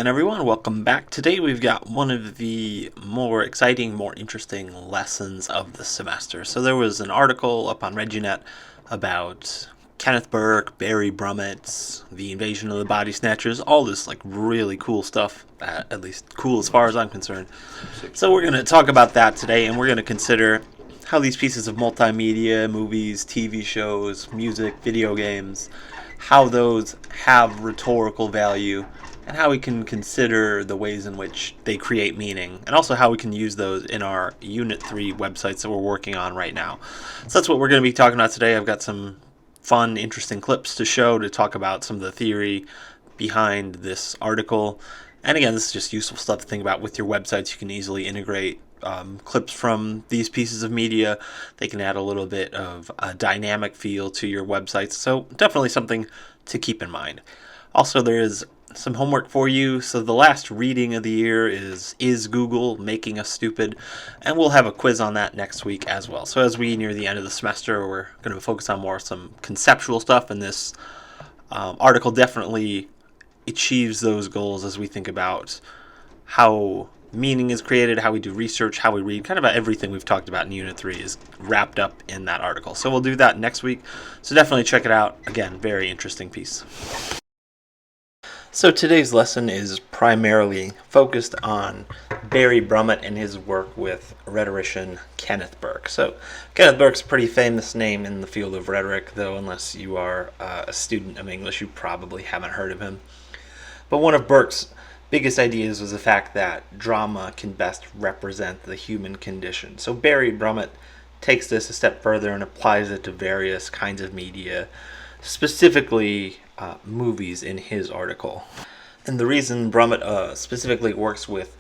again, everyone. Welcome back. Today we've got one of the more exciting, more interesting lessons of the semester. So there was an article up on ReggieNet about Kenneth Burke, Barry Brummett, the invasion of the body snatchers, all this like really cool stuff, at least cool as far as I'm concerned. So we're going to talk about that today, and we're going to consider how these pieces of multimedia, movies, TV shows, music, video games, how those have rhetorical value, and how we can consider the ways in which they create meaning, and also how we can use those in our Unit 3 websites that we're working on right now. So that's what we're going to be talking about today. I've got some fun, interesting clips to show to talk about some of the theory behind this article. And again, this is just useful stuff to think about with your websites. You can easily integrate clips from these pieces of media. They can add a little bit of a dynamic feel to your websites. So definitely something to keep in mind. Also, there is some homework for you. So the last reading of the year is Google Making Us Stupid? And we'll have a quiz on that next week as well. So as we near the end of the semester, we're going to focus on more some conceptual stuff, and this article definitely achieves those goals as we think about how meaning is created, how we do research, how we read. Kind of everything we've talked about in Unit 3 is wrapped up in that article. So we'll do that next week. So definitely check it out. Again, very interesting piece. So today's lesson is primarily focused on Barry Brummett and his work with rhetorician Kenneth Burke. So Kenneth Burke's a pretty famous name in the field of rhetoric, though unless you are a student of English, you probably haven't heard of him. But one of Burke's biggest ideas was the fact that drama can best represent the human condition. So Barry Brummett takes this a step further and applies it to various kinds of media, specifically movies in his article. And the reason Brummett specifically works with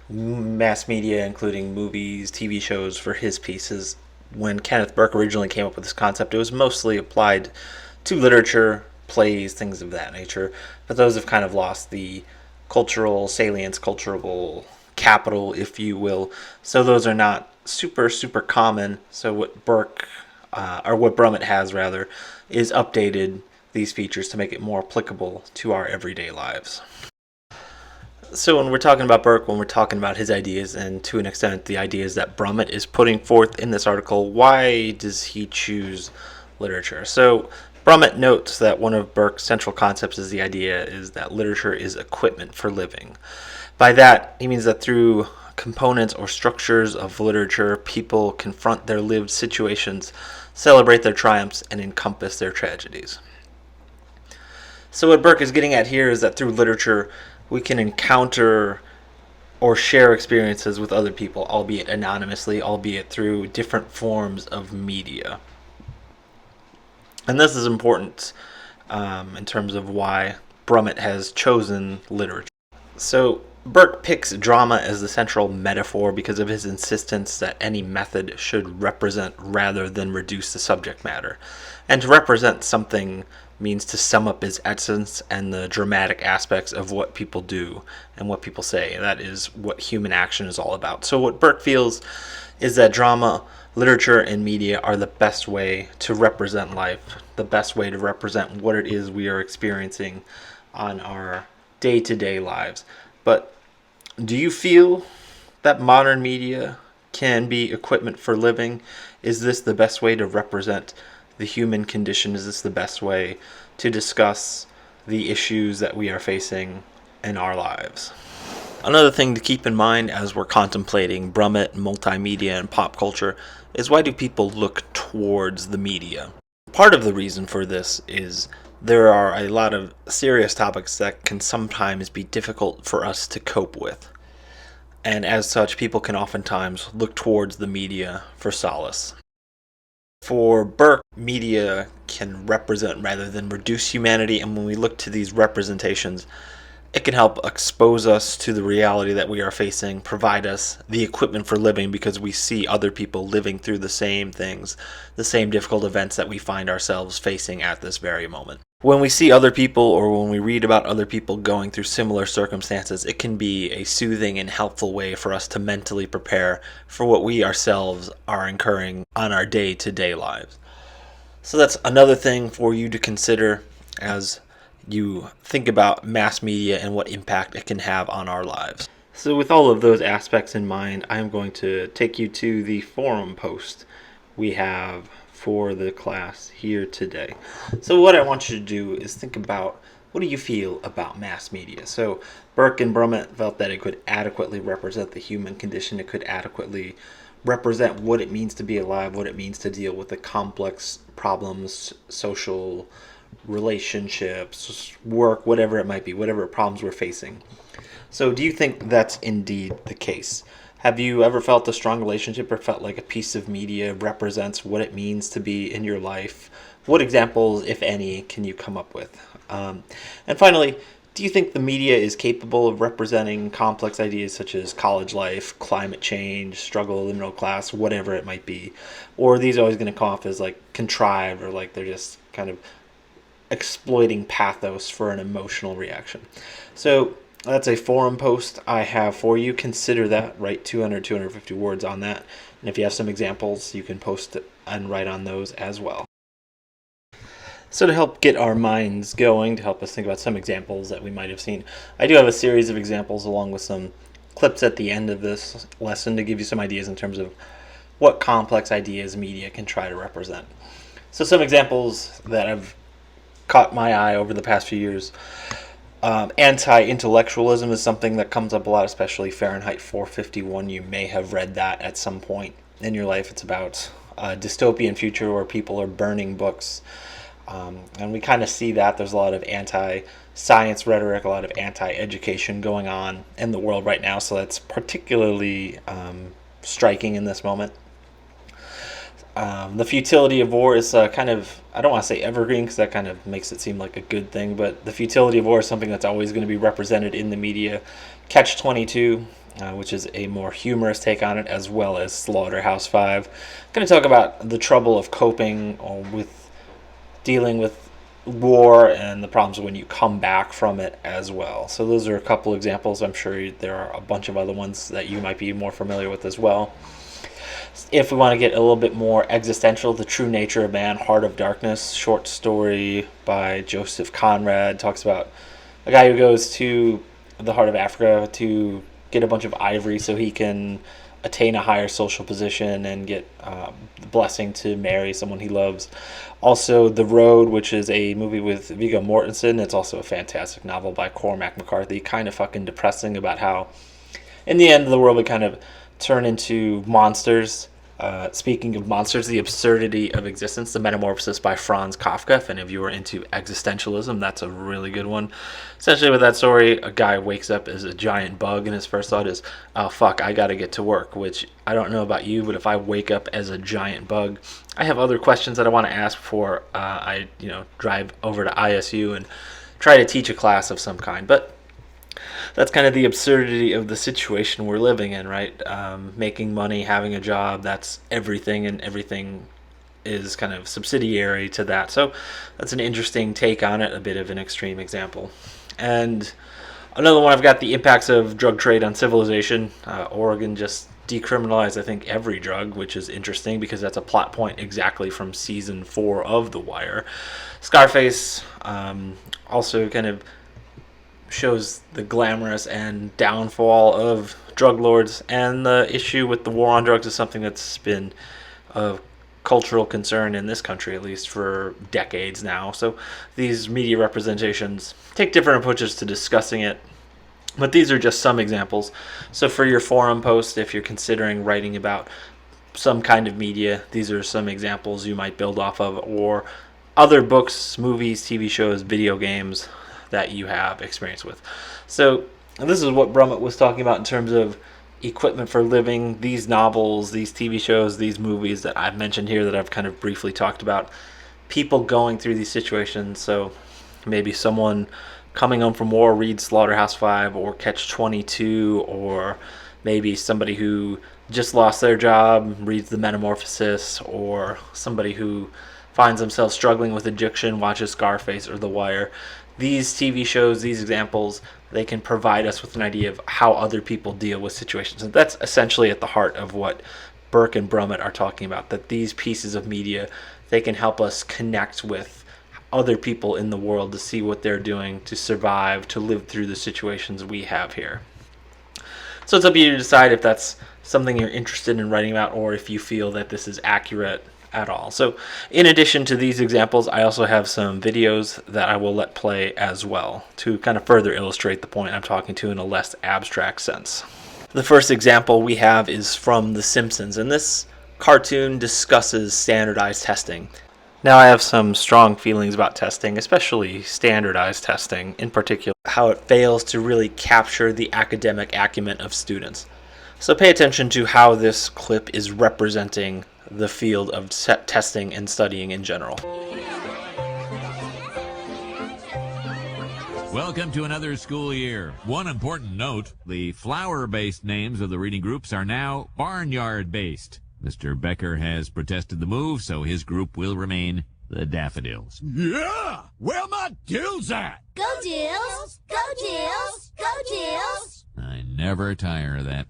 mass media, including movies, TV shows, for his pieces, when Kenneth Burke originally came up with this concept, it was mostly applied to literature, plays, things of that nature, but those have kind of lost the cultural salience, cultural capital, if you will. So those are not super common. So what Brummett has rather is updated these features to make it more applicable to our everyday lives. So when we're talking about Burke, when we're talking about his ideas, and to an extent the ideas that Brummett is putting forth in this article, why does he choose literature? So Brummett notes that one of Burke's central concepts is the idea is that literature is equipment for living. By that, he means that through components or structures of literature, people confront their lived situations, celebrate their triumphs, and encompass their tragedies. So what Burke is getting at here is that through literature, we can encounter or share experiences with other people, albeit anonymously, albeit through different forms of media. And this is important in terms of why Brummett has chosen literature. So Burke picks drama as the central metaphor because of his insistence that any method should represent rather than reduce the subject matter. And to represent something means to sum up its essence and the dramatic aspects of what people do and what people say. That is what human action is all about. So what Burke feels is that drama, literature, and media are the best way to represent life, the best way to represent what it is we are experiencing on our day-to-day lives. But do you feel that modern media can be equipment for living? Is this the best way to represent the human condition? Is this the best way to discuss the issues that we are facing in our lives? Another thing to keep in mind as we're contemplating Brummett, multimedia, and pop culture is, why do people look towards the media? Part of the reason for this is there are a lot of serious topics that can sometimes be difficult for us to cope with. And as such, people can oftentimes look towards the media for solace. For Burke, media can represent rather than reduce humanity, and when we look to these representations, it can help expose us to the reality that we are facing, provide us the equipment for living because we see other people living through the same things, the same difficult events that we find ourselves facing at this very moment. When we see other people, or when we read about other people going through similar circumstances, it can be a soothing and helpful way for us to mentally prepare for what we ourselves are incurring on our day-to-day lives. So that's another thing for you to consider as you think about mass media and what impact it can have on our lives. So, with all of those aspects in mind, I'm going to take you to the forum post we have for the class here today. So, what I want you to do is think about, what do you feel about mass media? So, Burke and Brummett felt that it could adequately represent the human condition. It could adequately represent what it means to be alive, what it means to deal with the complex problems, social relationships, work, whatever it might be, whatever problems we're facing. So, do you think that's indeed the case? Have you ever felt a strong relationship or felt like a piece of media represents what it means to be in your life? What examples, if any, can you come up with? And finally, do you think the media is capable of representing complex ideas such as college life, climate change, struggle of the middle class, whatever it might be? Or are these always going to come off as like contrived, or like they're just kind of exploiting pathos for an emotional reaction? So that's a forum post I have for you. Consider that. Write 200, 250 words on that. And if you have some examples, you can post it and write on those as well. So to help get our minds going, to help us think about some examples that we might have seen, I do have a series of examples along with some clips at the end of this lesson to give you some ideas in terms of what complex ideas media can try to represent. So some examples that have caught my eye over the past few years. Anti-intellectualism is something that comes up a lot, especially Fahrenheit 451. You may have read that at some point in your life. It's about a dystopian future where people are burning books. And we kind of see that there's a lot of anti-science rhetoric, a lot of anti-education going on in the world right now. So that's particularly striking in this moment. The futility of war is kind of, I don't want to say evergreen because that kind of makes it seem like a good thing, but the futility of war is something that's always going to be represented in the media. Catch-22, which is a more humorous take on it, as well as Slaughterhouse-Five. I'm going to talk about the trouble of coping with dealing with war and the problems when you come back from it as well. So those are a couple examples. I'm sure there are a bunch of other ones that you might be more familiar with as well. If we want to get a little bit more existential, The True Nature of Man, Heart of Darkness, short story by Joseph Conrad, talks about a guy who goes to the heart of Africa to get a bunch of ivory so he can attain a higher social position and get the blessing to marry someone he loves. Also, The Road, which is a movie with Viggo Mortensen. It's also a fantastic novel by Cormac McCarthy. Kind of fucking depressing about how, in the end, the world would kind of turn into monsters. Speaking of monsters, The Absurdity of Existence, The Metamorphosis by Franz Kafka. If any of you are into existentialism, that's a really good one. Essentially with that story, a guy wakes up as a giant bug and his first thought is, oh fuck, I gotta get to work, which I don't know about you, but if I wake up as a giant bug, I have other questions that I want to ask before I drive over to ISU and try to teach a class of some kind. But that's kind of the absurdity of the situation we're living in, right? Making money, having a job, that's everything, and everything is kind of subsidiary to that. So that's an interesting take on it, a bit of an extreme example. And another one, I've got the impacts of drug trade on civilization. Oregon just decriminalized, I think, every drug, which is interesting because that's a plot point exactly from season 4 of The Wire. Scarface also kind of shows the glamorous and downfall of drug lords, and the issue with the war on drugs is something that's been of cultural concern in this country, at least for decades now. So these media representations take different approaches to discussing it, but these are just some examples. So for your forum post, if you're considering writing about some kind of media, these are some examples you might build off of, or other books, movies, TV shows, video games that you have experience with. So this is what Brummett was talking about in terms of equipment for living. These novels, these TV shows, these movies that I've mentioned here that I've kind of briefly talked about, people going through these situations. So maybe someone coming home from war reads Slaughterhouse-Five or Catch-22, or maybe somebody who just lost their job reads The Metamorphosis, or somebody who finds themselves struggling with addiction watches Scarface or The Wire. These TV shows, these examples, they can provide us with an idea of how other people deal with situations. And that's essentially at the heart of what Burke and Brummett are talking about, that these pieces of media, they can help us connect with other people in the world to see what they're doing to survive, to live through the situations we have here. So it's up to you to decide if that's something you're interested in writing about or if you feel that this is accurate at all. So in addition to these examples, I also have some videos that I will let play as well to kind of further illustrate the point I'm talking to in a less abstract sense. The first example we have is from The Simpsons, and this cartoon discusses standardized testing. Now, I have some strong feelings about testing, especially standardized testing, in particular, how it fails to really capture the academic acumen of students. So pay attention to how this clip is representing the field of testing and studying in general. Welcome to another school year. One important note, the flower-based names of the reading groups are now barnyard-based. Mr. Becker has protested the move, so his group will remain the Daffodils. Yeah! Where my dills at? Go Dills! Go Dills! Go Dills! I never tire of that.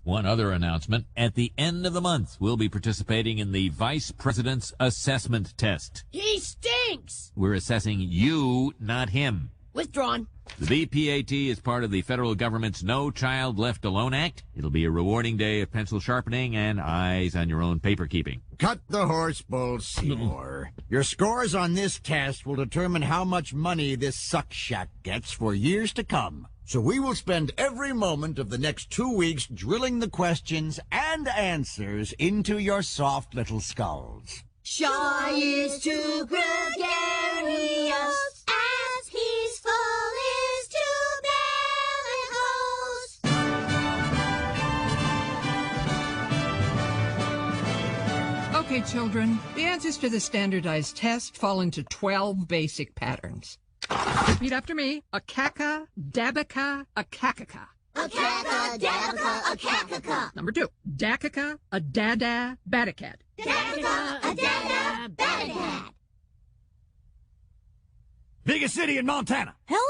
One other announcement. At the end of the month, we'll be participating in the Vice President's Assessment Test. He stinks! We're assessing you, not him. Withdrawn. The BPAT is part of the federal government's No Child Left Alone Act. It'll be a rewarding day of pencil sharpening and eyes on your own paper keeping. Cut the horse bull, Seymour. Your scores on this test will determine how much money this suck shack gets for years to come. So we will spend every moment of the next 2 weeks drilling the questions and answers into your soft little skulls. Shy is too gregarious, as he's full is too bellicose. Okay, children, the answers to the standardized test fall into 12 basic patterns. Repeat after me. Akaka, dabica, akakaka. Akaka, dabica, akakaka. Number 2. Dakaka, a dada, batacat. Dabica, a dada, batacat. Biggest city in Montana. Helena?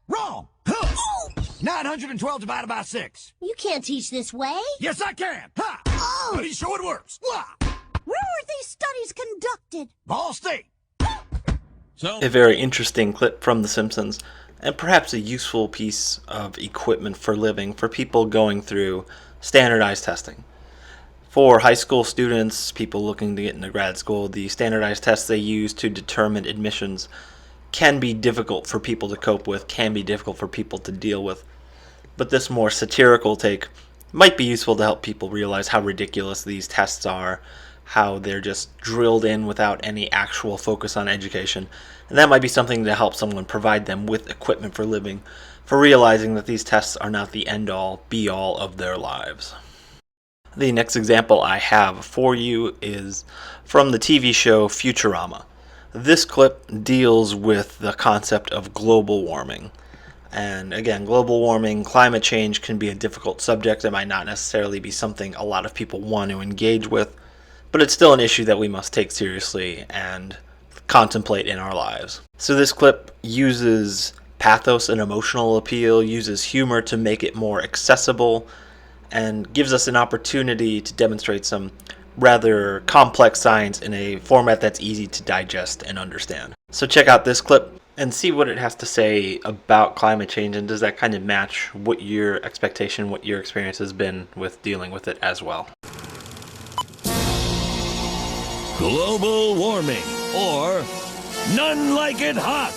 Wrong. Huh. 912 divided by 6. You can't teach this way. Yes, I can. Ha! Oh. But he's sure it works. Wah! Where were these studies conducted? Ball State. A very interesting clip from The Simpsons, and perhaps a useful piece of equipment for living for people going through standardized testing. For high school students, people looking to get into grad school, the standardized tests they use to determine admissions can be difficult for people to cope with, can be difficult for people to deal with. But this more satirical take might be useful to help people realize how ridiculous these tests are, how they're just drilled in without any actual focus on education. And that might be something to help someone provide them with equipment for living, for realizing that these tests are not the end-all, be-all of their lives. The next example I have for you is from the TV show Futurama. This clip deals with the concept of global warming. And again, global warming, climate change can be a difficult subject. It might not necessarily be something a lot of people want to engage with, but it's still an issue that we must take seriously and contemplate in our lives. So this clip uses pathos and emotional appeal, uses humor to make it more accessible, and gives us an opportunity to demonstrate some rather complex science in a format that's easy to digest and understand. So check out this clip and see what it has to say about climate change, and does that kind of match what your expectation, what your experience has been with dealing with it as well. Global warming, or none like it hot.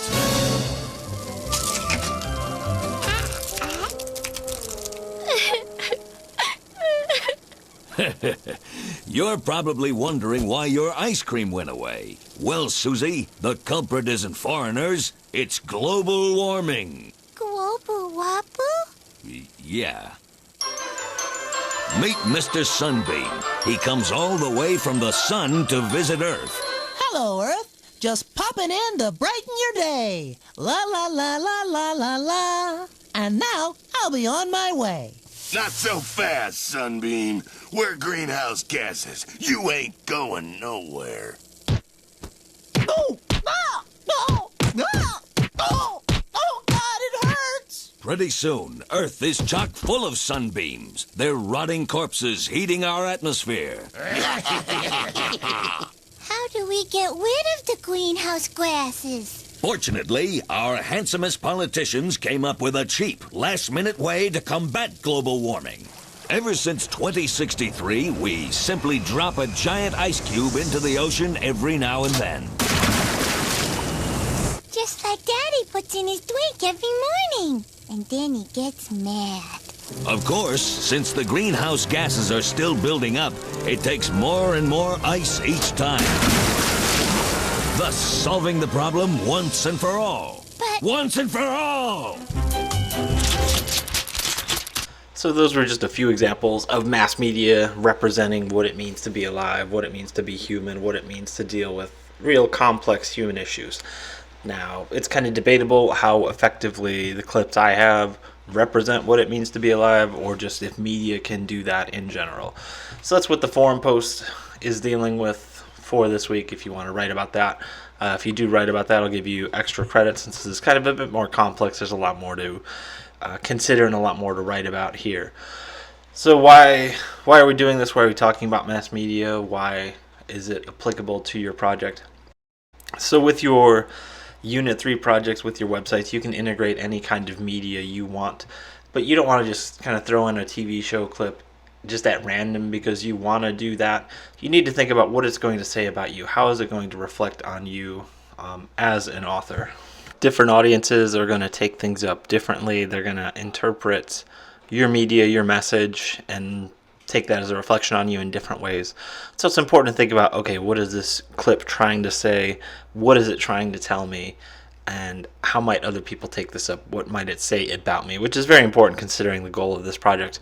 You're probably wondering why your ice cream went away. Well, Susie, the culprit isn't foreigners, it's global warming. Global Wapu? Yeah. Meet Mr. Sunbeam. He comes all the way from the sun to visit Earth. Hello, Earth. Just popping in to brighten your day. La la la la la la la. And now I'll be on my way. Not so fast, Sunbeam. We're greenhouse gases. You ain't going nowhere. Oh, ah, oh, ah, oh, oh, God, it hurts. Pretty soon, Earth is chock full of sunbeams. They're rotting corpses heating our atmosphere. How How do we get rid of the greenhouse gases? Fortunately, our handsomest politicians came up with a cheap, last-minute way to combat global warming. Ever since 2063, we simply drop a giant ice cube into the ocean every now and then. Just like Daddy puts in his drink every morning. And then he gets mad. Of course, since the greenhouse gases are still building up, it takes more and more ice each time. Thus solving the problem once and for all. But... Once and for all! So those were just a few examples of mass media representing what it means to be alive, what it means to be human, what it means to deal with real complex human issues. Now, it's kind of debatable how effectively the clips I have represent what it means to be alive, or just if media can do that in general. So that's what the forum post is dealing with for this week. If you want to write about that, if you do write about that, I'll give you extra credit since this is kind of a bit more complex. There's a lot more to consider and a lot more to write about here. So why are we doing this? Why are we talking about mass media? Why is it applicable to your project? So with your Unit 3 projects, with your websites, you can integrate any kind of media you want, but you don't want to just kind of throw in a TV show clip just at random because you want to do that. You need to think about what it's going to say about you. How is it going to reflect on you as an author? Different audiences are going to take things up differently. They're going to interpret your media, your message, and take that as a reflection on you in different ways. So it's important to think about, okay, what is this clip trying to say? What is it trying to tell me? And how might other people take this up? What might it say about me? Which is very important considering the goal of this project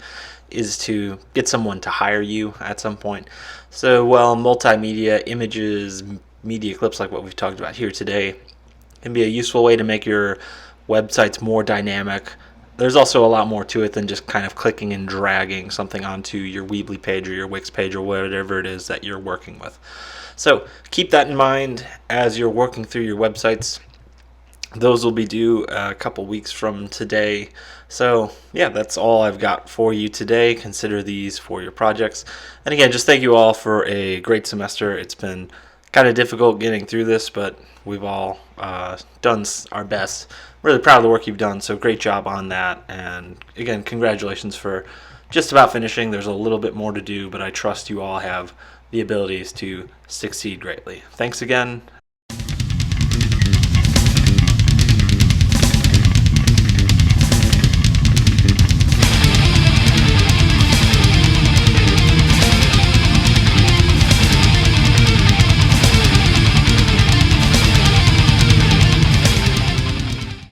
is to get someone to hire you at some point. So while multimedia images, media clips like what we've talked about here today can be a useful way to make your websites more dynamic, there's also a lot more to it than just kind of clicking and dragging something onto your Weebly page or your Wix page or whatever it is that you're working with. So keep that in mind as you're working through your websites. Those will be due a couple weeks from today. So yeah, that's all I've got for you today. Consider these for your projects. And again, just thank you all for a great semester. It's been kind of difficult getting through this, but we've all done our best. Really proud of the work you've done, so great job on that. And again, congratulations for just about finishing. There's a little bit more to do, but I trust you all have the abilities to succeed greatly. Thanks again.